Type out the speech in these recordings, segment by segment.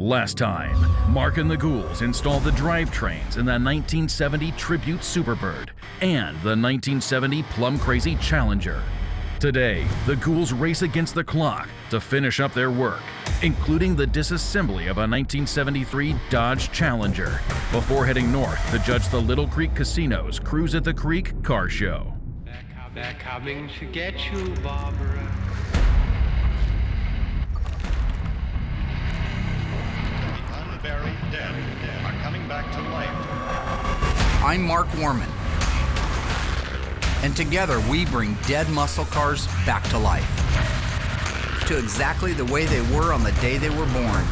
Last time, Mark and the Ghouls installed the drivetrains in the 1970 Tribute Superbird and the 1970 Plum Crazy Challenger. Today, the Ghouls race against the clock to finish up their work, including the disassembly of a 1973 Dodge Challenger, before heading north to judge the Little Creek Casino's Cruise at the Creek car show. They're coming to get you, Barbara. Unburied dead are coming back to life. I'm Mark Warman, and together we bring dead muscle cars back to life, to exactly the way they were on the day they were born.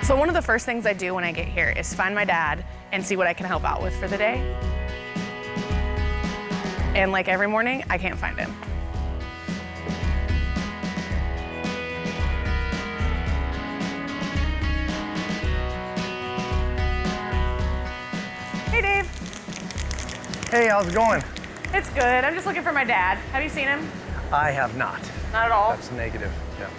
So one of the first things I do when I get here is find my dad and see what I can help out with for the day. And like every morning, I can't find him. Hey, Dave. Hey, how's it going? It's good. I'm just looking for my dad. Have you seen him? I have not. Not at all? That's negative, yeah.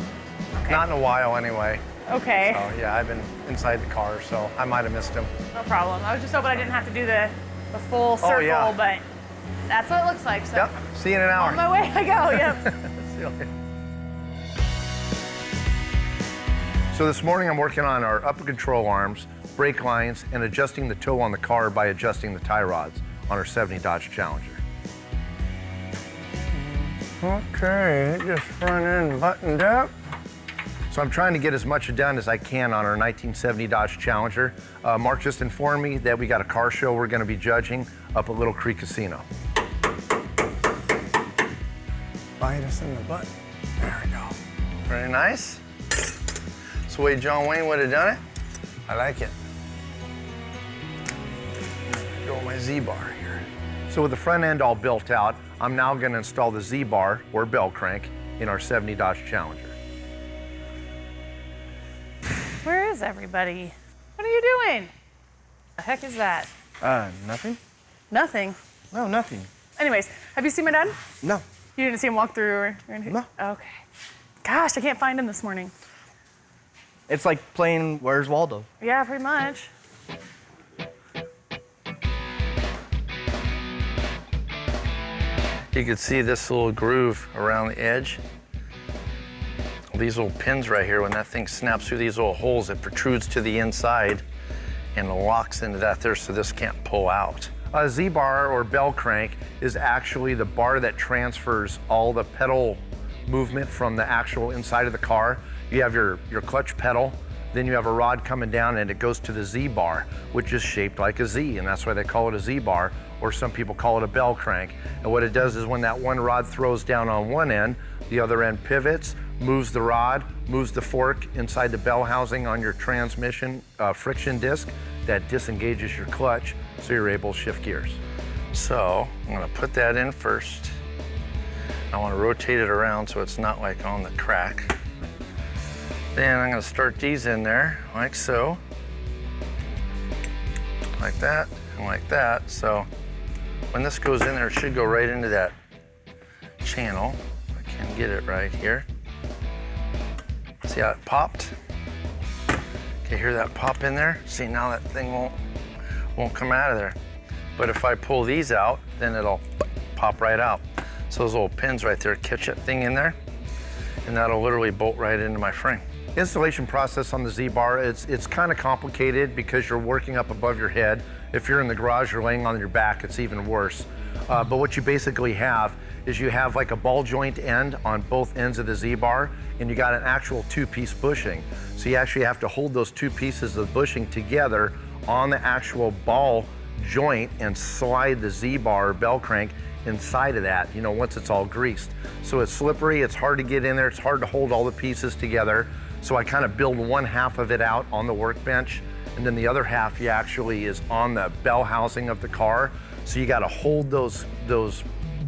Okay. Not in a while, anyway. Okay. So, yeah, I've been inside the car, so I might have missed him. No problem. I was just hoping I didn't have to do the full circle, yeah. But that's what it looks like. So Yep, see you in an hour. on my way I go, yep. See you later. So this morning I'm working on our upper control arms, brake lines, and adjusting the toe on the car by adjusting the tie rods on our 70 Dodge Challenger. Okay, just front end buttoned up. So I'm trying to get as much done as I can on our 1970 Dodge Challenger. Mark just informed me that we got a car show we're gonna be judging up at Little Creek Casino. Bite us in the butt. There we go. Very nice. That's the way John Wayne would have done it. I like it. Go with my Z-bar here. So with the front end all built out, I'm now gonna install the Z-bar, or bell crank, in our 70 Dodge Challenger. Where is everybody? What are you doing? The heck is that? Nothing? Nothing. No, nothing. Anyways, have you seen my dad? No. You didn't see him walk through or anything? No. Okay. Gosh, I can't find him this morning. It's like playing Where's Waldo? Yeah, pretty much. You can see this little groove around the edge. These little pins right here, when that thing snaps through these little holes, it protrudes to the inside and locks into that there, so this can't pull out. A Z-bar, or bell crank, is actually the bar that transfers all the pedal movement from the actual inside of the car. You have your clutch pedal, then you have a rod coming down and it goes to the Z-bar, which is shaped like a Z, and that's why they call it a Z-bar, or some people call it a bell crank. And what it does is when that one rod throws down on one end, the other end pivots, moves the rod, moves the fork inside the bell housing on your transmission friction disc that disengages your clutch, so you're able to shift gears. So I'm gonna put that in first. I wanna rotate it around so it's not like on the crack. Then I'm gonna start these in there, like so. Like that, and like that. So when this goes in there, it should go right into that channel. I can get it right here. See how it popped? Okay, hear that pop in there? See, now that thing won't come out of there. But if I pull these out, then it'll pop right out. So those little pins right there catch that thing in there, and that'll literally bolt right into my frame. Installation process on the Z-bar, it's kind of complicated because you're working up above your head. If you're in the garage or laying on your back, it's even worse. But what you basically have is you have like a ball joint end on both ends of the Z-bar, and you got an actual two-piece bushing. So you actually have to hold those two pieces of bushing together on the actual ball joint and slide the Z-bar bell crank inside of that, once it's all greased. So it's slippery, it's hard to get in there, it's hard to hold all the pieces together. So I kind of build one half of it out on the workbench, and then the other half actually is on the bell housing of the car. So you got to hold those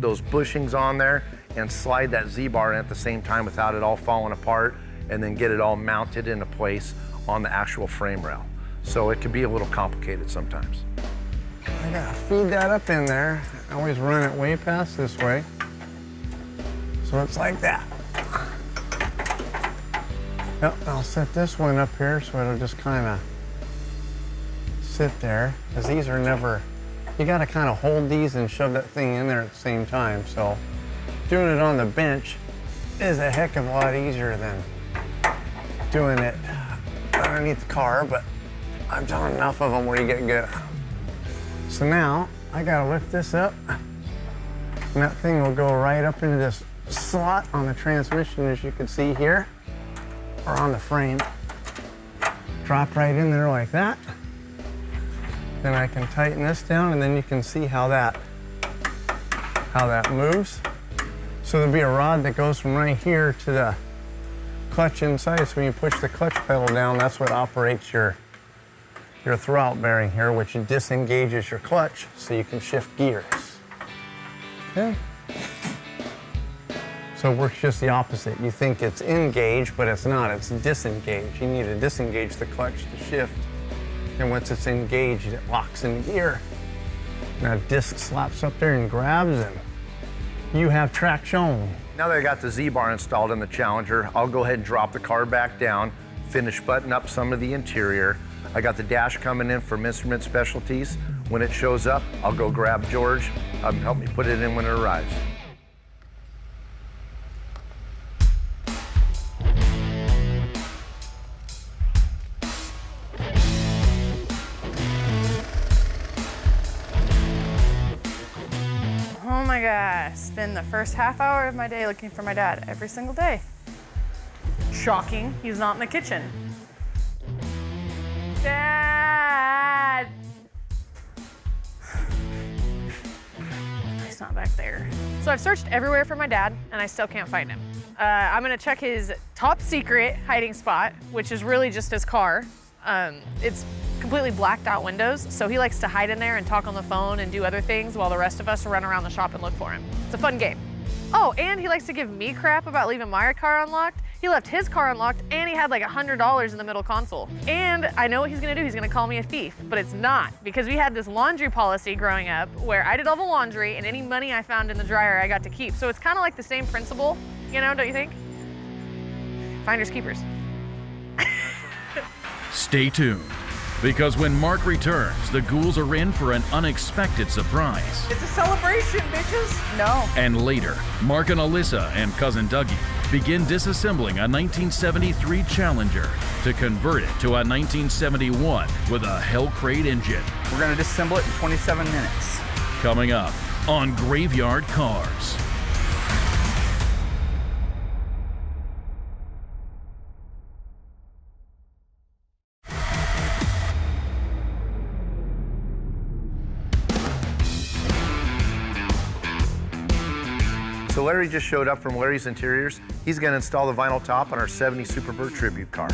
bushings on there and slide that Z-bar in at the same time without it all falling apart, and then get it all mounted into place on the actual frame rail. So it can be a little complicated sometimes. I gotta feed that up in there. I always run it way past this way. So it's like that. Yep, I'll set this one up here so it'll just kind of sit there, because these are never, you gotta kind of hold these and shove that thing in there at the same time. So doing it on the bench is a heck of a lot easier than doing it underneath the car, but I've done enough of them where you get good. So now I gotta lift this up, and that thing will go right up into this slot on the transmission, as you can see here, or on the frame. Drop right in there like that. Then I can tighten this down, and then you can see how that moves. So there'll be a rod that goes from right here to the clutch inside. So when you push the clutch pedal down, that's what operates your throwout bearing here, which disengages your clutch so you can shift gears. Okay. So it works just the opposite. You think it's engaged, but it's not, it's disengaged. You need to disengage the clutch to shift. And once it's engaged, it locks in gear. Now disc slaps up there and grabs, and you have traction. Now that I got the Z-bar installed in the Challenger, I'll go ahead and drop the car back down, finish buttoning up some of the interior. I got the dash coming in from Instrument Specialties. When it shows up, I'll go grab George, help me put it in when it arrives. Oh my gosh, spend the first half hour of my day looking for my dad every single day. Shocking, he's not in the kitchen. Dad! He's not back there. So I've searched everywhere for my dad, and I still can't find him. I'm gonna check his top secret hiding spot, which is really just his car. It's completely blacked out windows, so he likes to hide in there and talk on the phone and do other things while the rest of us run around the shop and look for him. It's a fun game. Oh, and he likes to give me crap about leaving my car unlocked. He left his car unlocked, and he had like $100 in the middle console. And I know what he's gonna do, he's gonna call me a thief, but it's not, because we had this laundry policy growing up where I did all the laundry, and any money I found in the dryer I got to keep. So it's kind of like the same principle, you know, don't you think? Finders keepers. Stay tuned, because when Mark returns, the ghouls are in for an unexpected surprise. It's a celebration, bitches! No. And later, Mark and Alyssa and cousin Dougie begin disassembling a 1973 Challenger to convert it to a 1971 with a Hellcrate engine. We're gonna disassemble it in 27 minutes. Coming up on Graveyard Cars. So Larry just showed up from Larry's Interiors. He's gonna install the vinyl top on our 70 Superbird Tribute car.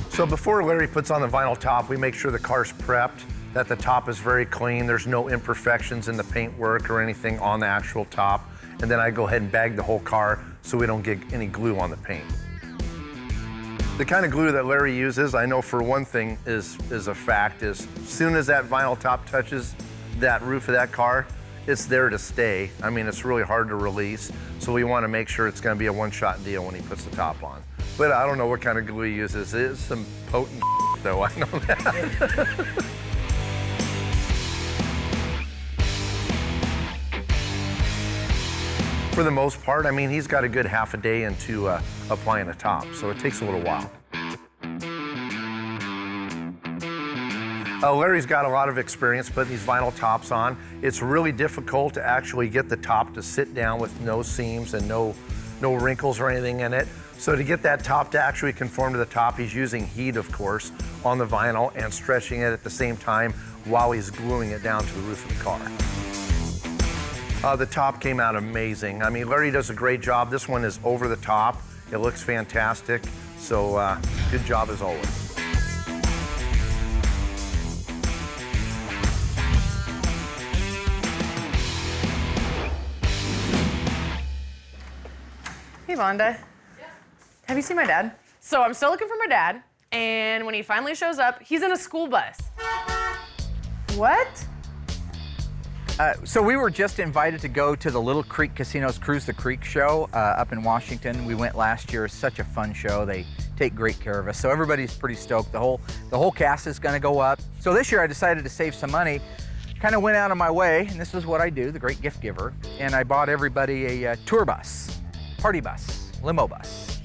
So before Larry puts on the vinyl top, we make sure the car's prepped, that the top is very clean, there's no imperfections in the paintwork or anything on the actual top. And then I go ahead and bag the whole car so we don't get any glue on the paint. The kind of glue that Larry uses, I know for one thing is a fact, is as soon as that vinyl top touches that roof of that car, it's there to stay. I mean, it's really hard to release, so we want to make sure it's going to be a one-shot deal when he puts the top on. But I don't know what kind of glue he uses. It's some potent though, I know that. For the most part, I mean, he's got a good half a day into applying the top, so it takes a little while. Larry's got a lot of experience putting these vinyl tops on. It's really difficult to actually get the top to sit down with no seams and no wrinkles or anything in it. So to get that top to actually conform to the top, he's using heat, of course, on the vinyl and stretching it at the same time while he's gluing it down to the roof of the car. The top came out amazing. I mean, Larry does a great job. This one is over the top. It looks fantastic. So good job as always. Hey, Vonda. Yeah. Have you seen my dad? So I'm still looking for my dad, and when he finally shows up, he's in a school bus. What? So we were just invited to go to the Little Creek Casinos Cruise the Creek show up in Washington. We went last year. It's such a fun show. They take great care of us. So everybody's pretty stoked. The whole cast is going to go up. So this year I decided to save some money. Kind of went out of my way, and this is what I do, the great gift giver. And I bought everybody a tour bus, party bus, limo bus.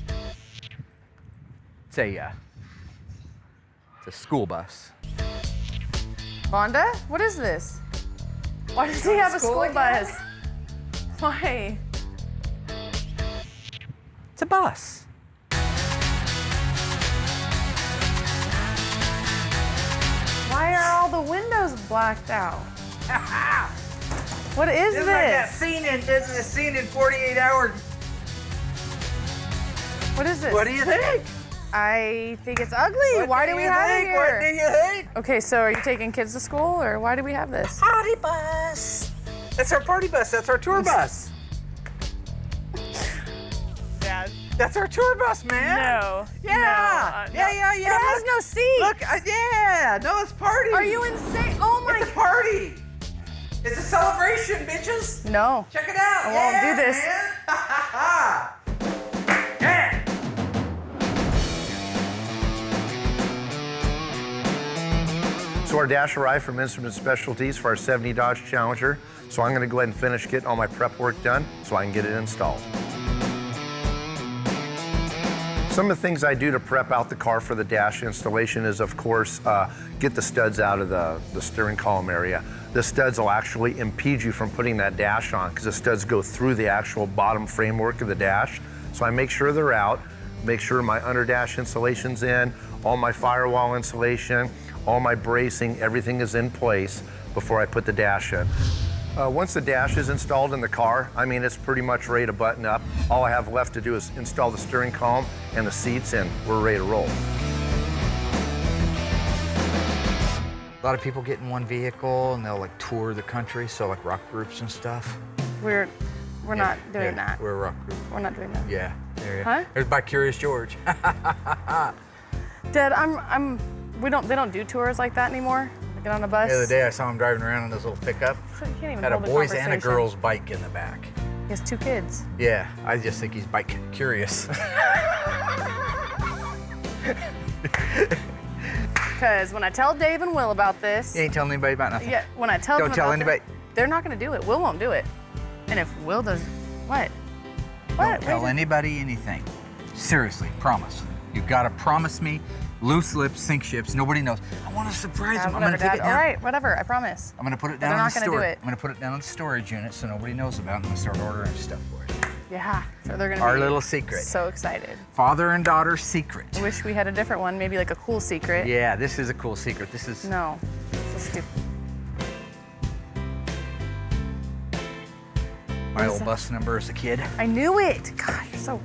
It's a school bus. Vonda, what is this? Why does he have a school bus? Why? It's a bus. Why are all the windows blacked out? What is this? Like that scene in 48 Hours. What is this? What do you think? I think it's ugly. Why do we have it here? What do you think? Okay, so are you taking kids to school, or why do we have this? Party bus. That's our party bus. That's our tour bus. Dad. That's our tour bus, man. No. Yeah. No, Yeah. It has no seats. Look, yeah. No, it's party. Are you insane? Oh my. It's a party. It's a celebration, bitches. No. Check it out. I won't do this. Yeah. So our dash arrived from Instrument Specialties for our 70 Dodge Challenger. So I'm gonna go ahead and finish getting all my prep work done so I can get it installed. Some of the things I do to prep out the car for the dash installation is, of course, get the studs out of the steering column area. The studs will actually impede you from putting that dash on because the studs go through the actual bottom framework of the dash. So I make sure they're out, make sure my under dash insulation's in, all my firewall insulation, all my bracing, everything is in place before I put the dash in. Once the dash is installed in the car, I mean, it's pretty much ready to button up. All I have left to do is install the steering column and the seats, and we're ready to roll. A lot of people get in one vehicle and they'll like tour the country, so like rock groups and stuff. We're not doing that. We're a rock group. We're not doing that. Yeah. There you Huh? There's by Curious George. Dad, they don't do tours like that anymore. They get on a bus. The other day I saw him driving around in this little pickup. So you can't even Had a hold a boys and a conversation. girl's bike in the back. He has 2 kids. Yeah, I just think he's bike curious. Because when I tell Dave and Will about this, You ain't telling anybody about nothing. yeah, when I tell them Don't tell about anybody. they're not going to do it. Will won't do it. And if Will does, what? Don't tell anybody anything. Seriously, promise. You gotta promise me. Loose lips, sink ships. Nobody knows. I want to surprise them. I'm gonna take it down. All right, whatever. I promise. I'm gonna put it They're down not on the gonna do storage. it. I'm gonna put it down on the storage unit so nobody knows about it. I'm gonna start ordering stuff for it. Yeah. So they're going to Our be little secret. so excited. Father and daughter secret. I wish we had a different one. Maybe like a cool secret. Yeah, this is a cool secret. This is. No. So stupid. My old bus number as a kid. I knew it. God, you're so.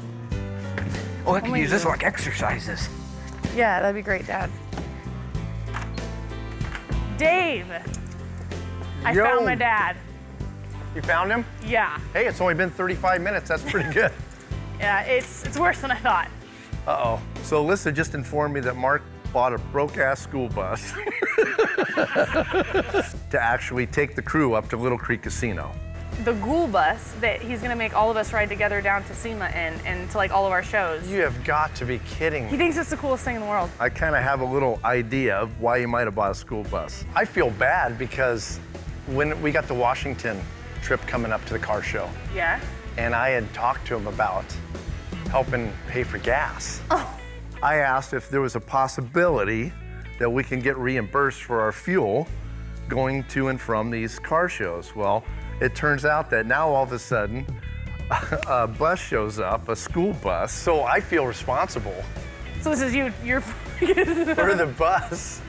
Oh, I can my use this God. like exercises. Yeah, that'd be great, Dad. Dave. I Yo. found my dad. You found him? Yeah. Hey, it's only been 35 minutes. That's pretty good. Yeah, it's worse than I thought. Uh-oh. So Alyssa just informed me that Mark bought a broke-ass school bus to actually take the crew up to Little Creek Casino. The ghoul bus that he's gonna make all of us ride together down to SEMA and to like all of our shows. You have got to be kidding He me. thinks it's the coolest thing in the world. I kind of have a little idea of why you might have bought a school bus. I feel bad because when we got the Washington trip coming up to the car show, Yeah? and I had talked to him about helping pay for gas. Oh. I asked if there was a possibility that we can get reimbursed for our fuel going to and from these car shows. Well, it turns out that now all of a sudden, a bus shows up, a school bus. So I feel responsible So this is you're for the bus.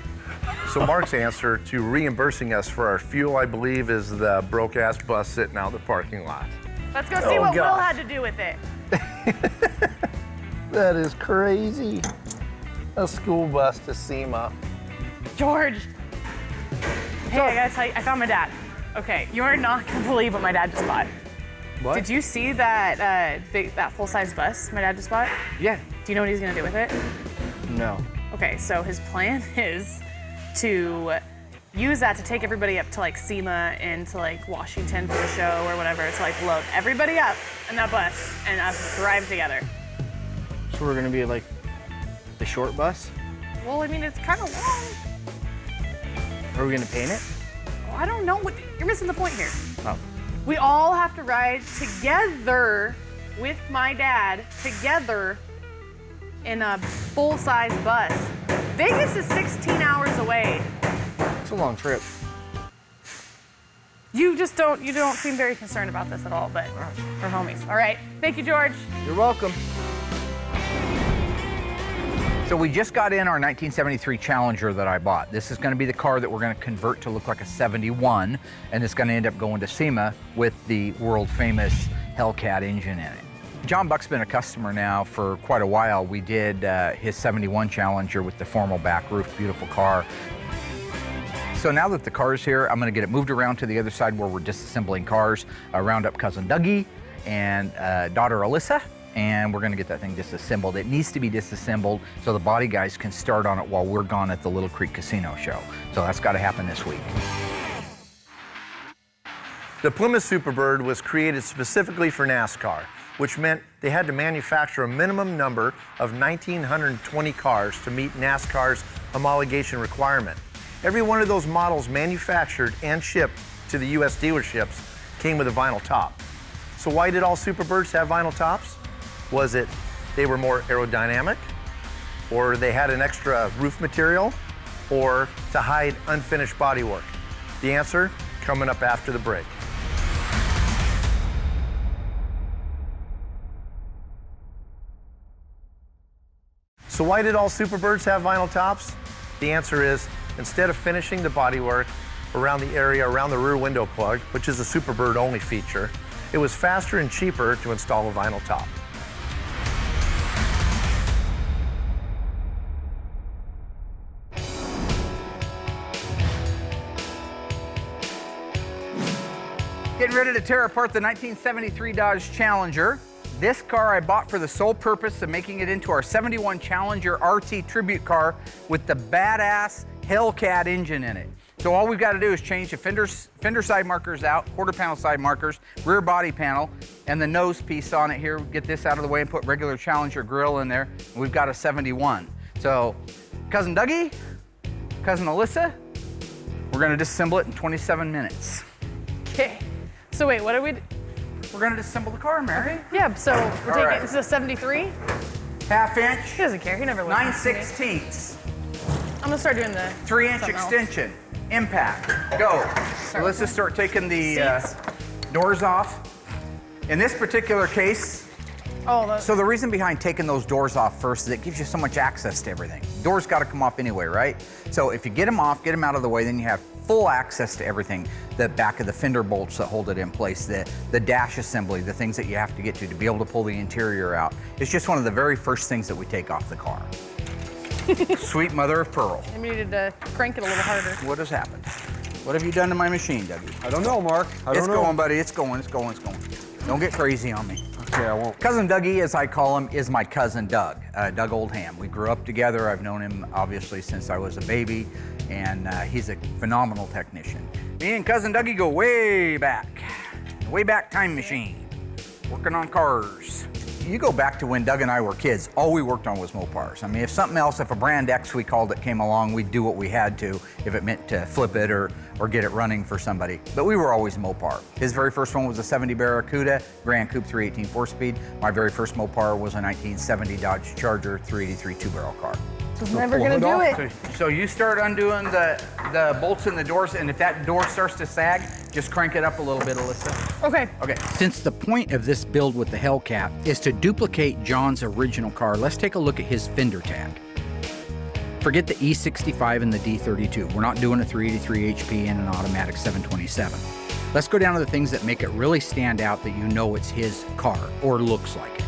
So Mark's answer to reimbursing us for our fuel, I believe, is the broke-ass bus sitting out in the parking lot. Let's go see what Will had to do with it. That is crazy. A school bus to SEMA. George. Hey, I gotta tell you, I found my dad. Okay, you're not gonna believe what my dad just bought. What? Did you see that that full-size bus my dad just bought? Yeah. Do you know what he's gonna do with it? No. Okay, so his plan is to use that to take everybody up to like SEMA and to like Washington for the show or whatever, to like load everybody up in that bus and us drive together. So we're gonna be like the short bus? Well, I mean, it's kind of long. Are we gonna paint it? Well, I don't know. You're missing the point here. Oh. We all have to ride together with my dad, together in a full-size bus. Vegas is 16 hours away. It's a long trip. You don't seem very concerned about this at all, but we're homies. All right, thank you, George. You're welcome. So we just got in our 1973 Challenger that I bought. This is gonna be the car that we're gonna convert to look like a 71, and it's gonna end up going to SEMA with the world famous Hellcat engine in it. John Buck's been a customer now for quite a while. We did his 71 Challenger with the formal back roof, beautiful car. So now that the car's here, I'm gonna get it moved around to the other side where we're disassembling cars, round up cousin Dougie and daughter Alyssa, and we're gonna get that thing disassembled. It needs to be disassembled so the body guys can start on it while we're gone at the Little Creek Casino show. So that's gotta happen this week. The Plymouth Superbird was created specifically for NASCAR, which meant they had to manufacture a minimum number of 1,920 cars to meet NASCAR's homologation requirement. Every one of those models manufactured and shipped to the US dealerships came with a vinyl top. So why did all Superbirds have vinyl tops? Was it they were more aerodynamic, or they had an extra roof material, or to hide unfinished bodywork? The answer coming up after the break. So why did all Superbirds have vinyl tops? The answer is, instead of finishing the bodywork around the area around the rear window plug, which is a Superbird only feature, it was faster and cheaper to install a vinyl top. Getting ready to tear apart the 1973 Dodge Challenger. This car I bought for the sole purpose of making it into our 71 Challenger RT tribute car with the badass Hellcat engine in it. So all we've got to do is change the fender side markers out, quarter panel side markers, rear body panel, and the nose piece on it here. Get this out of the way and put regular Challenger grille in there. And we've got a 71. So cousin Dougie, cousin Alyssa, we're gonna disassemble it in 27 minutes. Okay. So wait, what do we do? We're gonna disassemble the car, Mary. Yeah, so we're taking, right. this is a 73? Half inch. He doesn't care, he never listens 9/16. I'm gonna start doing the 3-inch something else. extension. Impact. Go. So let's just start taking the doors off. In this particular case, so the reason behind taking those doors off first is it gives you so much access to everything. Doors got to come off anyway, right? So if you get them off, get them out of the way, then you have full access to everything. The back of the fender bolts that hold it in place, the dash assembly, the things that you have to get to be able to pull the interior out. It's just one of the very first things that we take off the car. Sweet mother of pearl. I needed to crank it a little harder. What has happened? What have you done to my machine, Dougie? I don't know, Mark. I don't know. It's going, buddy. It's going, it's going, it's going. Don't get crazy on me. Okay, I won't. Cousin Dougie, as I call him, is my cousin Doug, Doug Oldham. We grew up together. I've known him, obviously, since I was a baby, and he's a phenomenal technician. Me and cousin Dougie go way back time machine, working on cars. You go back to when Doug and I were kids, all we worked on was Mopars. I mean, if something else, if a brand X we called it came along, we'd do what we had to if it meant to flip it or get it running for somebody. But we were always Mopar. His very first one was a 70 Barracuda, Grand Coupe 318 4-speed. My very first Mopar was a 1970 Dodge Charger 383 two-barrel car. So never gonna do it. So you start undoing the bolts in the doors, and if that door starts to sag, just crank it up a little bit, Alyssa. Okay. Okay. Since the point of this build with the Hellcat is to duplicate John's original car, let's take a look at his fender tag. Forget the E65 and the D32. We're not doing a 383 HP and an automatic 727. Let's go down to the things that make it really stand out that you know it's his car or looks like it.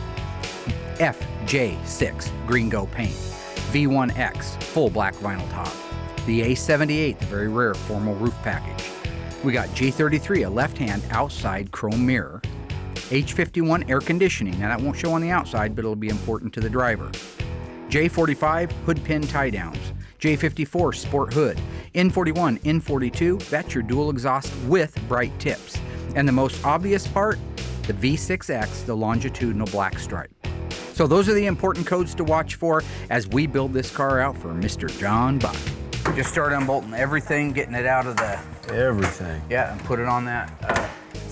FJ6 green go paint, V1X full black vinyl top, the A78, the very rare formal roof package. We got J33, a left-hand outside chrome mirror, H51 air conditioning. Now that won't show on the outside, but it'll be important to the driver. J45 hood pin tie downs, J54 sport hood, N41, N42, that's your dual exhaust with bright tips. And the most obvious part, the V6X, the longitudinal black stripe. So those are the important codes to watch for as we build this car out for Mr. John Buck. Just start unbolting everything, getting it out of the... Everything. Yeah, and put it on that,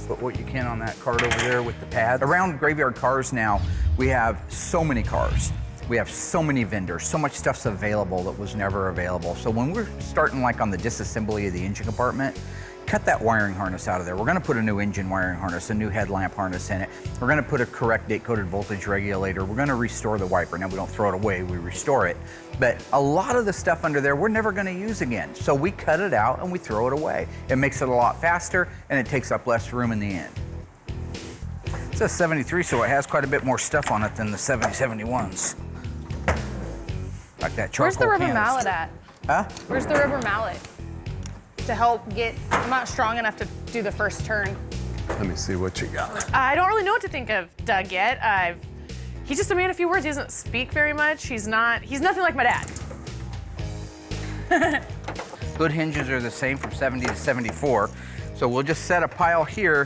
put what you can on that cart over there with the pads. Around Graveyard Cars now, we have so many cars. We have so many vendors, so much stuff's available that was never available. So when we're starting like on the disassembly of the engine compartment, cut that wiring harness out of there. We're gonna put a new engine wiring harness, a new headlamp harness in it. We're gonna put a correct date-coded voltage regulator. We're gonna restore the wiper. Now we don't throw it away, we restore it. But a lot of the stuff under there, we're never gonna use again. So we cut it out and we throw it away. It makes it a lot faster and it takes up less room in the end. It's a 73, so it has quite a bit more stuff on it than the 7071s. Like that charcoal Where's the rubber canister. mallet at? Huh? Where's the rubber mallet? To help get, I'm not strong enough to do the first turn. Let me see what you got. I don't really know what to think of Doug yet. He's just a man of few words. He doesn't speak very much. He's nothing like my dad. Hood hinges are the same from 70 to 74. So we'll just set a pile here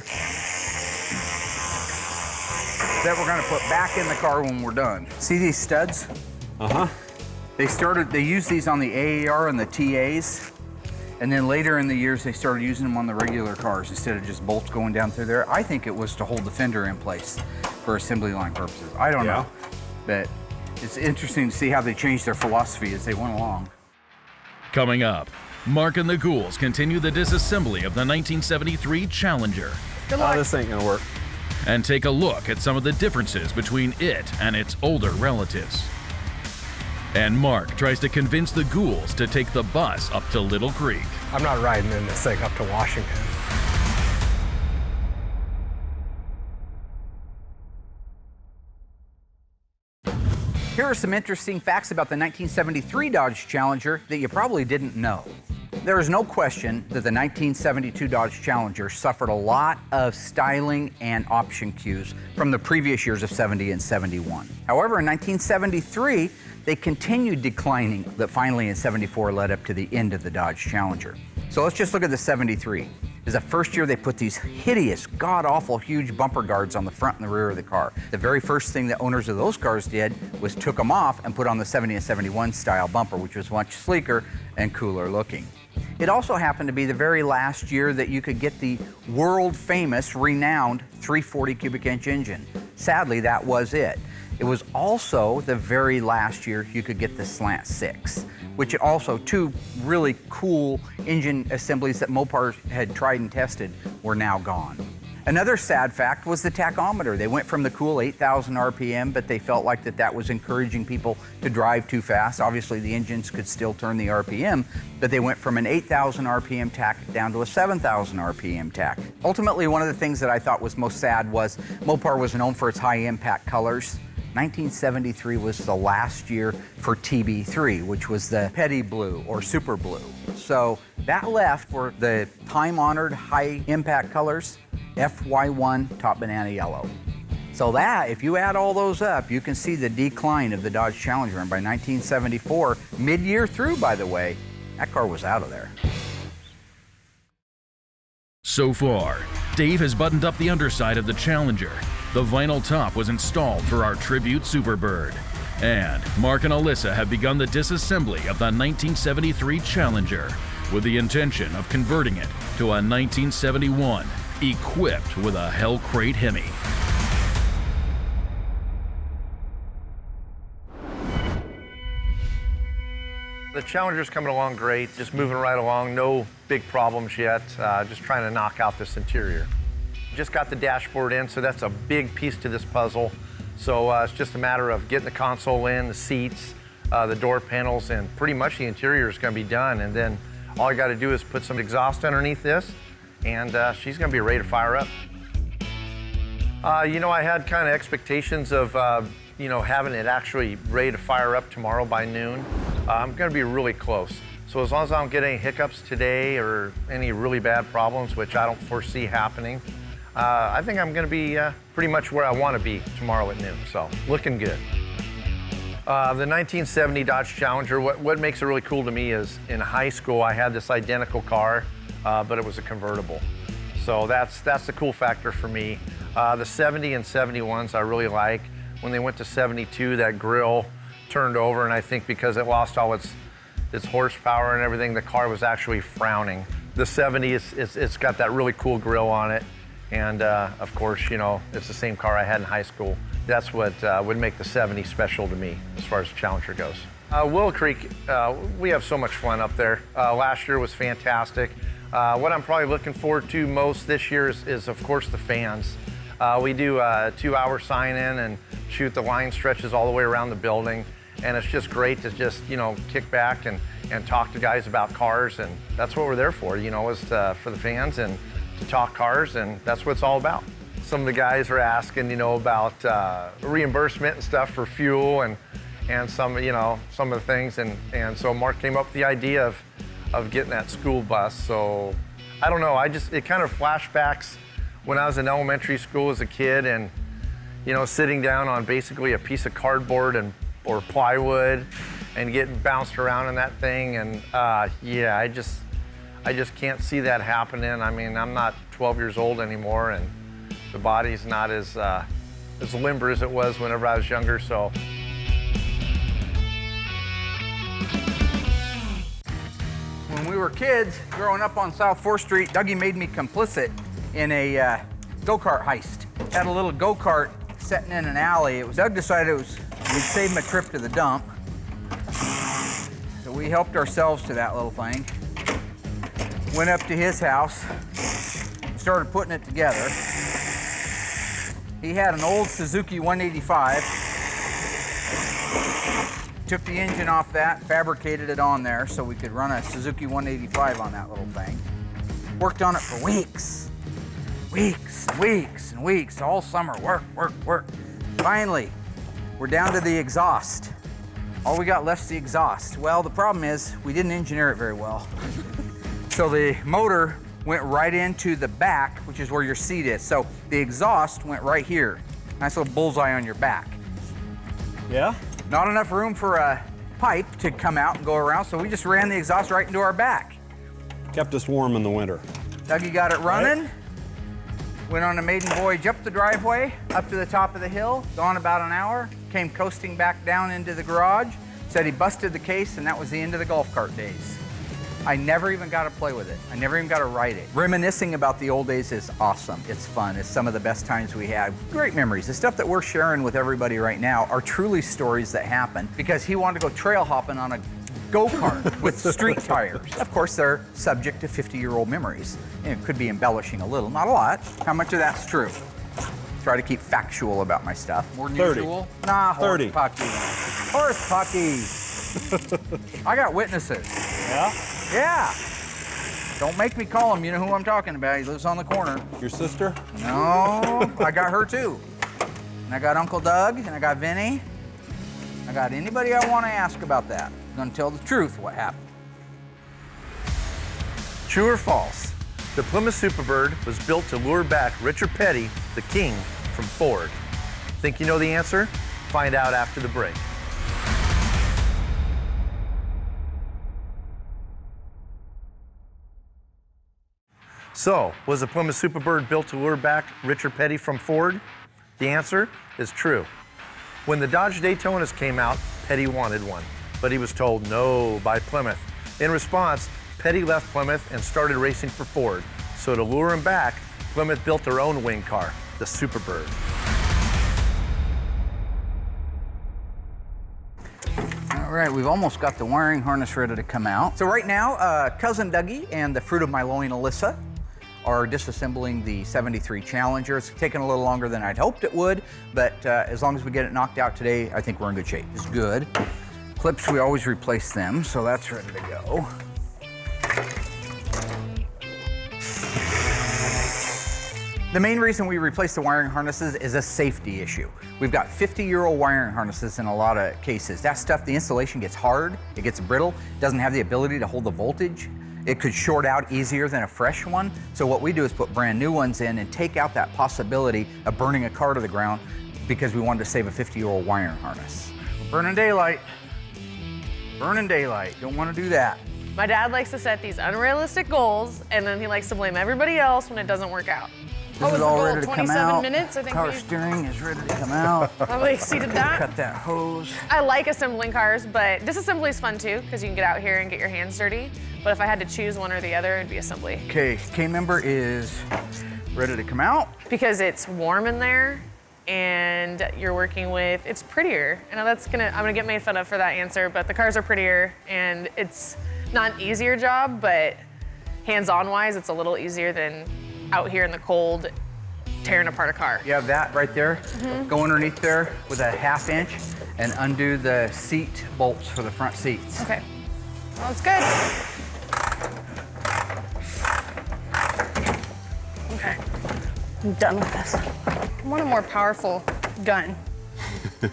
that we're gonna put back in the car when we're done. See these studs? Uh-huh. They used these on the AAR and the TAs. And then later in the years, they started using them on the regular cars instead of just bolts going down through there. I think it was to hold the fender in place for assembly line purposes. I don't know, but it's interesting to see how they changed their philosophy as they went along. Coming up, Mark and the Ghouls continue the disassembly of the 1973 Challenger Good luck. This ain't gonna work. and take a look at some of the differences between it and its older relatives. And Mark tries to convince the Ghouls to take the bus up to Little Creek. I'm not riding in this thing up to Washington. Here are some interesting facts about the 1973 Dodge Challenger that you probably didn't know. There is no question that the 1972 Dodge Challenger suffered a lot of styling and option cues from the previous years of 70 and 71. However, in 1973, they continued declining, that finally in 74 led up to the end of the Dodge Challenger. So let's just look at the 73. It's the first year they put these hideous, god-awful, huge bumper guards on the front and the rear of the car. The very first thing that owners of those cars did was took them off and put on the 70 and 71 style bumper, which was much sleeker and cooler looking. It also happened to be the very last year that you could get the world-famous, renowned 340 cubic inch engine. Sadly, that was it. It was also the very last year you could get the Slant 6, which also two really cool engine assemblies that Mopar had tried and tested were now gone. Another sad fact was the tachometer. They went from the cool 8,000 RPM, but they felt like that was encouraging people to drive too fast. Obviously, the engines could still turn the RPM, but they went from an 8,000 RPM tack down to a 7,000 RPM tack. Ultimately, one of the things that I thought was most sad was Mopar was known for its high-impact colors. 1973 was the last year for TB3, which was the petty blue or super blue. So that left for the time-honored high-impact colors, FY1 top banana yellow. So that, if you add all those up, you can see the decline of the Dodge Challenger. And by 1974, mid-year through, by the way, that car was out of there. So far, Dave has buttoned up the underside of the Challenger. The vinyl top was installed for our Tribute Superbird. And Mark and Alyssa have begun the disassembly of the 1973 Challenger with the intention of converting it to a 1971 equipped with a Hell Crate Hemi. The Challenger's coming along great, just moving right along, no big problems yet, just trying to knock out this interior. Just got the dashboard in, so that's a big piece to this puzzle. So it's just a matter of getting the console in, the seats, the door panels, and pretty much the interior is going to be done. And then all I got to do is put some exhaust underneath this, and she's going to be ready to fire up. You know, I had kind of expectations of, you know, having it actually ready to fire up tomorrow by noon. I'm going to be really close. So as long as I don't get any hiccups today or any really bad problems, which I don't foresee happening, I think I'm going to be pretty much where I want to be tomorrow at noon. So looking good. The 1970 Dodge Challenger, what makes it really cool to me is in high school I had this identical car, but it was a convertible. So that's the cool factor for me. The 70 and 71s I really like. When they went to 72, that grill turned over, and I think because it lost all its horsepower and everything, the car was actually frowning. The 70, it's got that really cool grill on it, and of course, you know, it's the same car I had in high school. That's what would make the 70 special to me as far as the Challenger goes. Willow Creek, we have so much fun up there. Last year was fantastic. What I'm probably looking forward to most this year is of course, the fans. We do a 2-hour sign-in and shoot the line stretches all the way around the building. And it's just great to just, you know, kick back and talk to guys about cars. And that's what we're there for, you know, is for the fans and to talk cars. And that's what it's all about. Some of the guys are asking, you know, about reimbursement and stuff for fuel and some, you know, some of the things. And so Mark came up with the idea of getting that school bus. So I don't know, it kind of flashbacks when I was in elementary school as a kid and, you know, sitting down on basically a piece of cardboard or plywood and getting bounced around in that thing. And yeah, I just can't see that happening. I mean, I'm not 12 years old anymore and the body's not as limber as it was whenever I was younger, so. When we were kids, growing up on South 4th Street, Dougie made me complicit in a go-kart heist. Had a little go-kart sitting in an alley. Doug decided we'd save him a trip to the dump. So we helped ourselves to that little thing. Went up to his house, started putting it together. He had an old Suzuki 185. Took the engine off that, fabricated it on there so we could run a Suzuki 185 on that little thing. Worked on it for weeks. Weeks and weeks and weeks, all summer, work. Finally, we're down to the exhaust. All we got left's the exhaust. Well, the problem is we didn't engineer it very well. So the motor went right into the back, which is where your seat is. So the exhaust went right here. Nice little bullseye on your back. Yeah? Not enough room for a pipe to come out and go around, so we just ran the exhaust right into our back. Kept us warm in the winter. Dougie got it running. Went on a maiden voyage up the driveway, up to the top of the hill, gone about an hour, came coasting back down into the garage, said he busted the case, and that was the end of the golf cart days. I never even got to play with it. I never even got to ride it. Reminiscing about the old days is awesome. It's fun. It's some of the best times we had. Great memories. The stuff that we're sharing with everybody right now are truly stories that happened because he wanted to go trail hopping on a go-kart with street tires. Of course, they're subject to 50-year-old memories. And it could be embellishing a little, not a lot. How much of that's true? Try to keep factual about my stuff. More than 30. usual? Nah, 30. Horse pucky. I got witnesses. Yeah? Yeah. Don't make me call him. You know who I'm talking about. He lives on the corner. Your sister? No, I got her too. And I got Uncle Doug, and I got Vinny. I got anybody I want to ask about that. I'm going to tell the truth what happened. True or false? The Plymouth Superbird was built to lure back Richard Petty, the king, from Ford. Think you know the answer? Find out after the break. So, was the Plymouth Superbird built to lure back Richard Petty from Ford? The answer is true. When the Dodge Daytonas came out, Petty wanted one, but he was told no by Plymouth. In response, Petty left Plymouth and started racing for Ford. So to lure him back, Plymouth built their own wing car, the Superbird. All right, we've almost got the wiring harness ready to come out. So right now, cousin Dougie and the fruit of my loin, Alyssa, are disassembling the 73 Challenger. It's taken a little longer than I'd hoped it would, but as long as we get it knocked out today, I think we're in good shape. It's good. Clips, we always replace them, so that's ready to go. The main reason we replace the wiring harnesses is a safety issue. We've got 50-year-old wiring harnesses in a lot of cases. That stuff, the installation gets hard, it gets brittle, doesn't have the ability to hold the voltage. It could short out easier than a fresh one. So what we do is put brand new ones in and take out that possibility of burning a car to the ground because we wanted to save a 50-year-old wiring harness. Burning daylight. Burning daylight. Don't want to do that. My dad likes to set these unrealistic goals, and then he likes to blame everybody else when it doesn't work out. This is all ready to come out. 27 minutes, I think. Power steering is ready to come out. Probably exceeded that. Cut that hose. I like assembling cars, but disassembly is fun too, because you can get out here and get your hands dirty. But if I had to choose one or the other, it'd be assembly. Okay, K-member is ready to come out. Because it's warm in there, and you're working with, it's prettier. I know I'm gonna get made fun of for that answer, but the cars are prettier, and it's not an easier job, but hands-on wise, it's a little easier than out here in the cold, tearing apart a car. You have that right there. Go underneath there with a 1/2 inch and undo the seat bolts for the front seats. Okay, well, it's good. Okay, I'm done with this. I want a more powerful gun.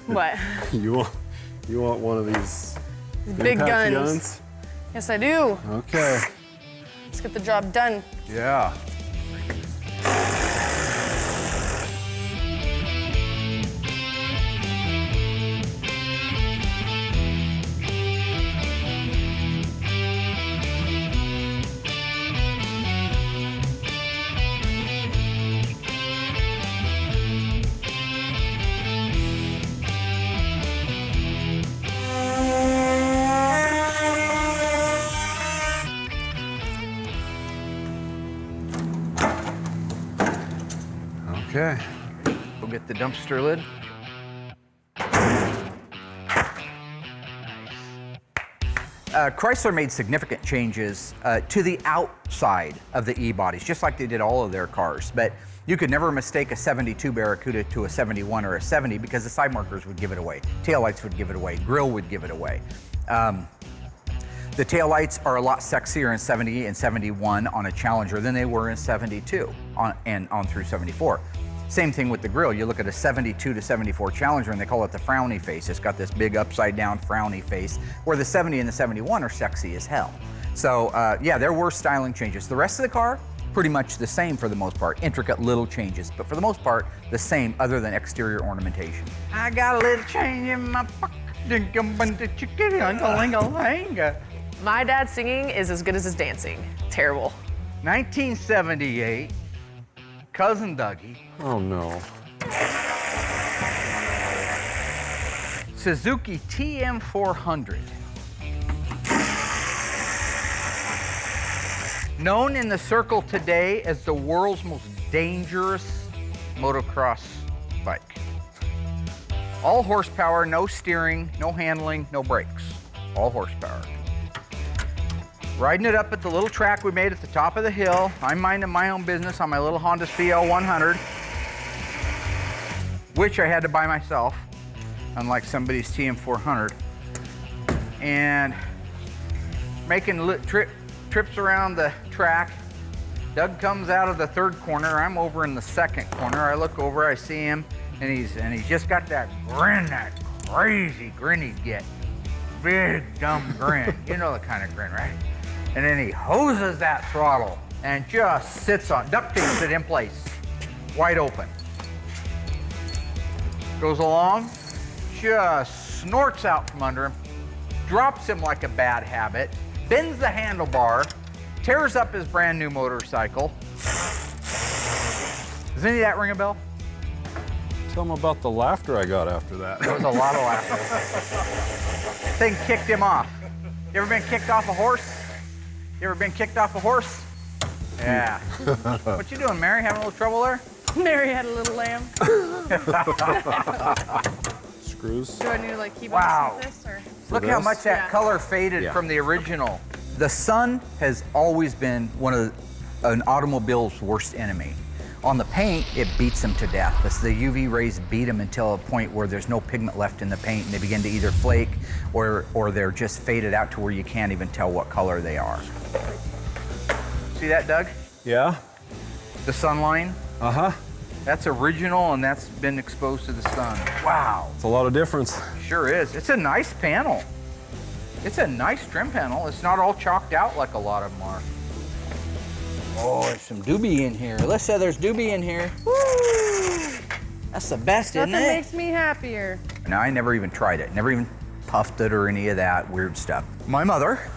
What? You want one of these big impact guns. Yes, I do. Okay. Let's get the job done. Yeah. Okay. We'll get the dumpster lid. Chrysler made significant changes to the outside of the E-bodies, just like they did all of their cars. But you could never mistake a 72 Barracuda to a 71 or a 70 because the side markers would give it away. Taillights would give it away. Grille would give it away. The taillights are a lot sexier in 70 and 71 on a Challenger than they were in 72 on through 74. Same thing with the grille. You look at a 72 to 74 Challenger and they call it the frowny face. It's got this big upside down frowny face, where the 70 and the 71 are sexy as hell. So yeah, there were styling changes. The rest of the car, pretty much the same for the most part. Intricate little changes, but for the most part, the same other than exterior ornamentation. I got a little change in my pocket. My dad's singing is as good as his dancing. Terrible. 1978, Cousin Dougie. Oh no. Suzuki TM400. Known in the circle today as the world's most dangerous motocross bike. All horsepower, no steering, no handling, no brakes. All horsepower. Riding it up at the little track we made at the top of the hill. I'm minding my own business on my little Honda CL100, which I had to buy myself, unlike somebody's TM400. And making trips around the track. Doug comes out of the third corner. I'm over in the second corner. I look over, I see him, and he's just got that grin, that crazy grin he'd get. Big, dumb grin. You know the kind of grin, right? And then he hoses that throttle and just sits on, duct tapes it in place, wide open. Goes along, just snorts out from under him, drops him like a bad habit, bends the handlebar, tears up his brand new motorcycle. Does any of that ring a bell? Tell them about the laughter I got after that. There was a lot of laughter. Thing kicked him off. You ever been kicked off a horse? You ever been kicked off a horse? Yeah. What you doing, Mary? Having a little trouble there? Mary had a little lamb. Screws. Do I need to like keep Wow. on this or? Look how much that color faded from the original. The sun has always been an automobile's worst enemy. On the paint, it beats them to death. The UV rays beat them until a point where there's no pigment left in the paint, and they begin to either flake or they're just faded out to where you can't even tell what color they are. See that, Doug? Yeah? The sun line? Uh-huh. That's original, and that's been exposed to the sun. Wow. It's a lot of difference. Sure is. It's a nice panel. It's a nice trim panel. It's not all chalked out like a lot of them are. Oh, there's some doobie in here. Alyssa, there's doobie in here. Woo! That's the best, isn't it? Nothing makes me happier. Now, I never even tried it. Never even puffed it or any of that weird stuff. My mother,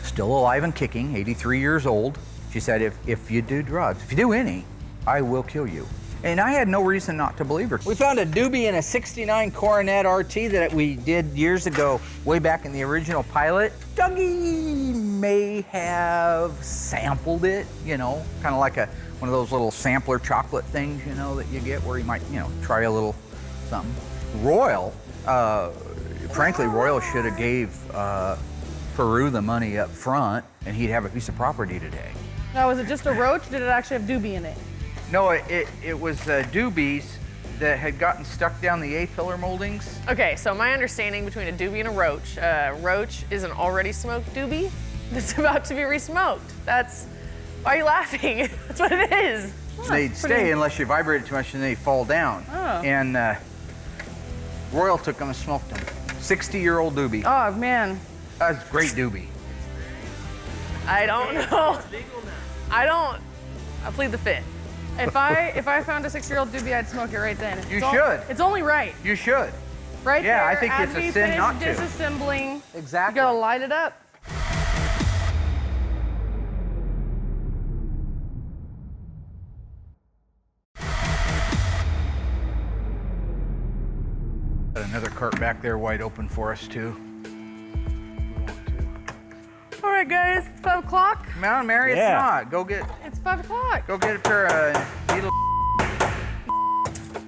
still alive and kicking, 83 years old, she said, if you do drugs, if you do any, I will kill you. And I had no reason not to believe her. We found a doobie in a 69 Coronet RT that we did years ago, way back in the original pilot. Dougie may have sampled it, you know, kind of like one of those little sampler chocolate things, you know, that you get where you might, you know, try a little something. Royal, frankly, Royal should have gave Peru the money up front, and he'd have a piece of property today. Now, was it just a roach? Did it actually have doobie in it? No, it was doobies that had gotten stuck down the A-pillar moldings. Okay, so my understanding between a doobie and a roach is an already smoked doobie that's about to be resmoked. Why are you laughing? That's what it is. They'd stay unless you vibrate it too much and they fall down. Oh. And Royal took them and smoked them. 60-year-old doobie. Oh, man. That's a great doobie. I don't know. I plead the fifth. If I found a 6-year-old doobie, I'd smoke it right then. You should. It's only right. You should. Right yeah, there. I think as it's a we sin finish not to. Disassembling. Exactly. You gotta light it up. Got another cart back there wide open for us too. All right, guys, it's 5 o'clock. No, Mary, it's not. Go get. It's 5 o'clock. Go get a pair of needle.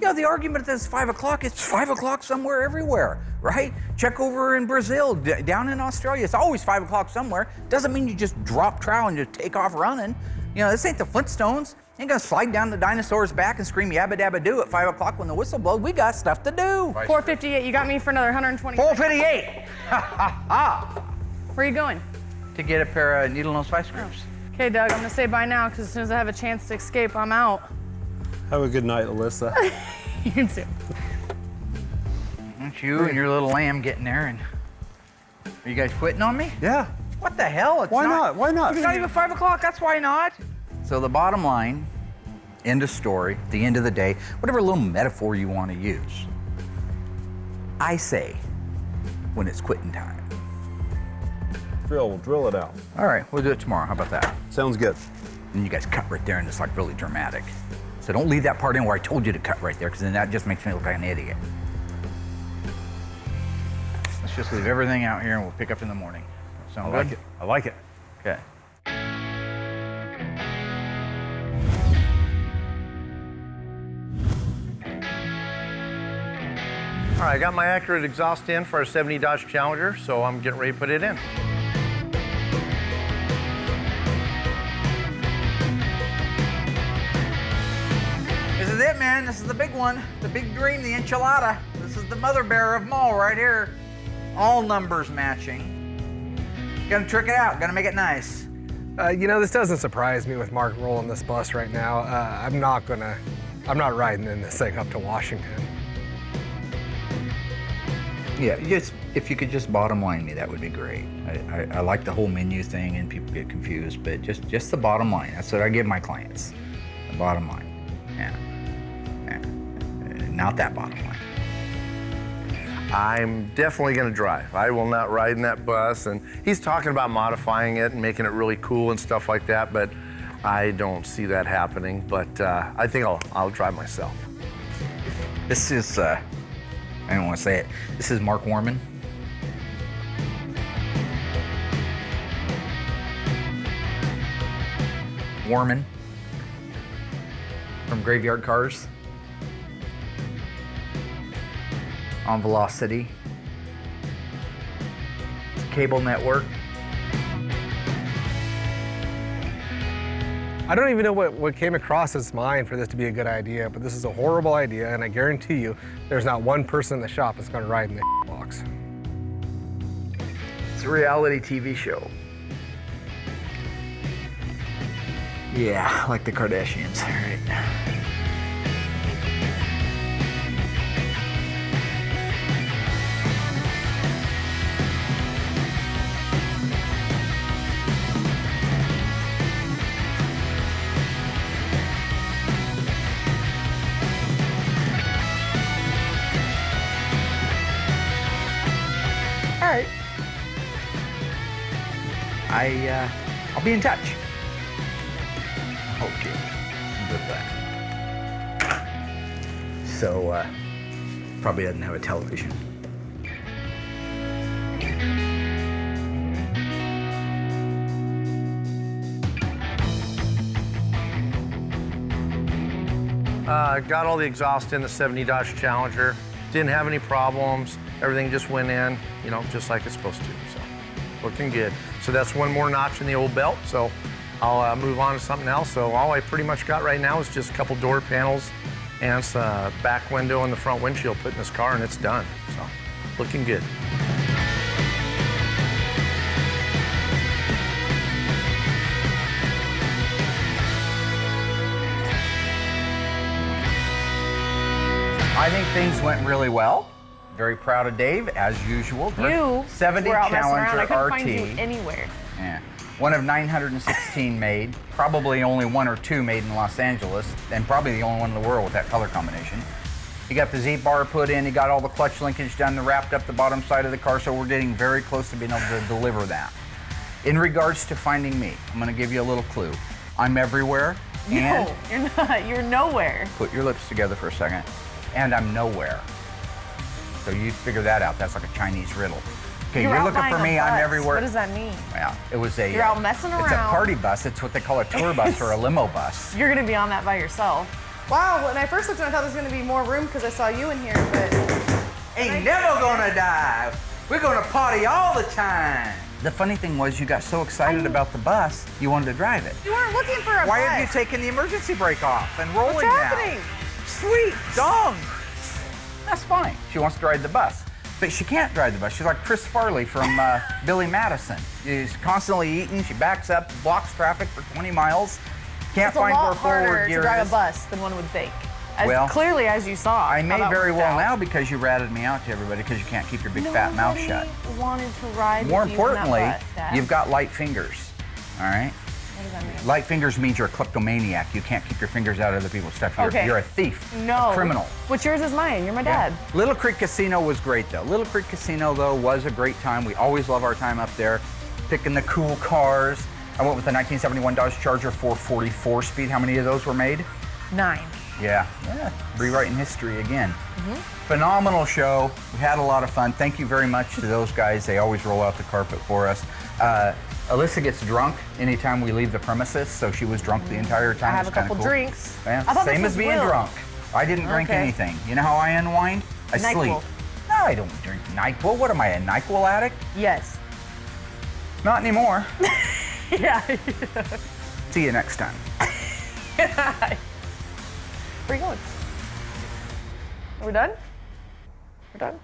You know, the argument that it's 5 o'clock, it's 5 o'clock somewhere everywhere, right? Check over in Brazil, down in Australia, it's always 5 o'clock somewhere. Doesn't mean you just drop trowel and just take off running. You know, this ain't the Flintstones. You ain't gonna slide down the dinosaur's back and scream yabba dabba doo at 5 o'clock when the whistle blows. We got stuff to do. 4:58, you got me for another 120. 4:58. Where are you going? To get a pair of needle nose vice grips. Okay, Doug, I'm gonna say bye now because as soon as I have a chance to escape, I'm out. Have a good night, Alyssa. You too. Aren't you and your little lamb getting there? And are you guys quitting on me? Yeah. What the hell? It's Why not? Why not? It's not even 5 o'clock. That's why not. So the bottom line, end of story, the end of the day, whatever little metaphor you want to use. I say when it's quitting time. We'll drill it out. All right, we'll do it tomorrow. How about that? Sounds good. And you guys cut right there, and it's like really dramatic. So don't leave that part in where I told you to cut right there, because then that just makes me look like an idiot. Let's just leave everything out here, and we'll pick up in the morning. Sound good? I like it. I like it. Okay. All right, I got my accurate exhaust in for our 70 Dodge Challenger, so I'm getting ready to put it in. This is it, man. This is the big one. The big dream, the enchilada. This is the mother bear of them all right here. All numbers matching. Gonna trick it out. Gonna make it nice. You know, this doesn't surprise me with Mark rolling this bus right now. I'm not riding in this thing up to Washington. Yeah, if you could just bottom line me, that would be great. I like the whole menu thing and people get confused, but just the bottom line. That's what I give my clients. The bottom line. Yeah. Not that bottom line. I'm definitely going to drive. I will not ride in that bus. And he's talking about modifying it and making it really cool and stuff like that, but I don't see that happening. But I think I'll drive myself. This is, I don't want to say it. This is Mark Warman. Warman from Graveyard Carz on Velocity, cable network. I don't even know what came across his mind for this to be a good idea, but this is a horrible idea, and I guarantee you there's not one person in the shop that's gonna ride in the box. It's a reality TV show. Yeah, like the Kardashians, right? All right. I'll be in touch. Okay, goodbye. So, probably doesn't have a television. Got all the exhaust in the 70 Dodge Challenger. Didn't have any problems. Everything just went in, you know, just like it's supposed to. So, looking good. So that's one more notch in the old belt. So I'll move on to something else. So all I pretty much got right now is just a couple door panels and a back window and the front windshield put in this car, and it's done. So looking good. I think things went really well. Very proud of Dave, as usual. You 70 were out messing Challenger around. I couldn't RT. find you anywhere. Yeah. One of 916 made. Probably only one or two made in Los Angeles, and probably the only one in the world with that color combination. You got the Z-bar put in, you got all the clutch linkage done, wrapped up the bottom side of the car, so we're getting very close to being able to deliver that. In regards to finding me, I'm gonna give you a little clue. I'm everywhere, and... No, you're not. You're nowhere. Put your lips together for a second. And I'm nowhere. So you figure that out. That's like a Chinese riddle. Okay, you're out looking buying for a me, I'm bus. everywhere. What does that mean? Well, it was a... You're out messing It's a around. party bus. It's what they call a tour bus or a limo bus. You're gonna be on that by yourself. Wow, when I first looked at it, I thought there was gonna be more room because I saw you in here, but... Ain't never gonna die. We're gonna party all the time. The funny thing was you got so excited about the bus, you wanted to drive it. You weren't looking for a bus. Why have you taken the emergency brake off and rolling What's happening? now? Sweet dong. That's fine. She wants to ride the bus. But she can't drive the bus. She's like Chris Farley from Billy Madison. She's constantly eating. She backs up, blocks traffic for 20 miles. Can't It's find a where lot forward harder gear to drive is. a bus than one would think. As Well, clearly as you saw. I how may that very worked well out. now because you ratted me out to everybody because you can't keep your big fat mouth shut. Nobody wanted to ride More with you in that importantly, bus, Dad. you've got light fingers. All right? What does that mean? Light fingers means you're a kleptomaniac. You can't keep your fingers out of other people's stuff. You're, Okay. you're a thief. No. A criminal. What's yours is mine. You're my dad. Little Creek Casino was great though. Little Creek Casino though was a great time. We always love our time up there, picking the cool cars. I went with the 1971 Dodge Charger 444 speed. How many of those were made? 9. Yeah, rewriting history again. Phenomenal show. We had a lot of fun. Thank you very much to those guys. They always roll out the carpet for us. Alyssa gets drunk anytime we leave the premises, so she was drunk the entire time. I have It's a kinda couple cool. drinks. Yeah, I thought same this as was being Will. drunk. I didn't drink Okay. anything. You know how I unwind? I NyQuil. sleep. No, I don't drink NyQuil. What am I, a NyQuil addict? Yes. Not anymore. Yeah. See you next time. Where are you going? Are we done? We're done?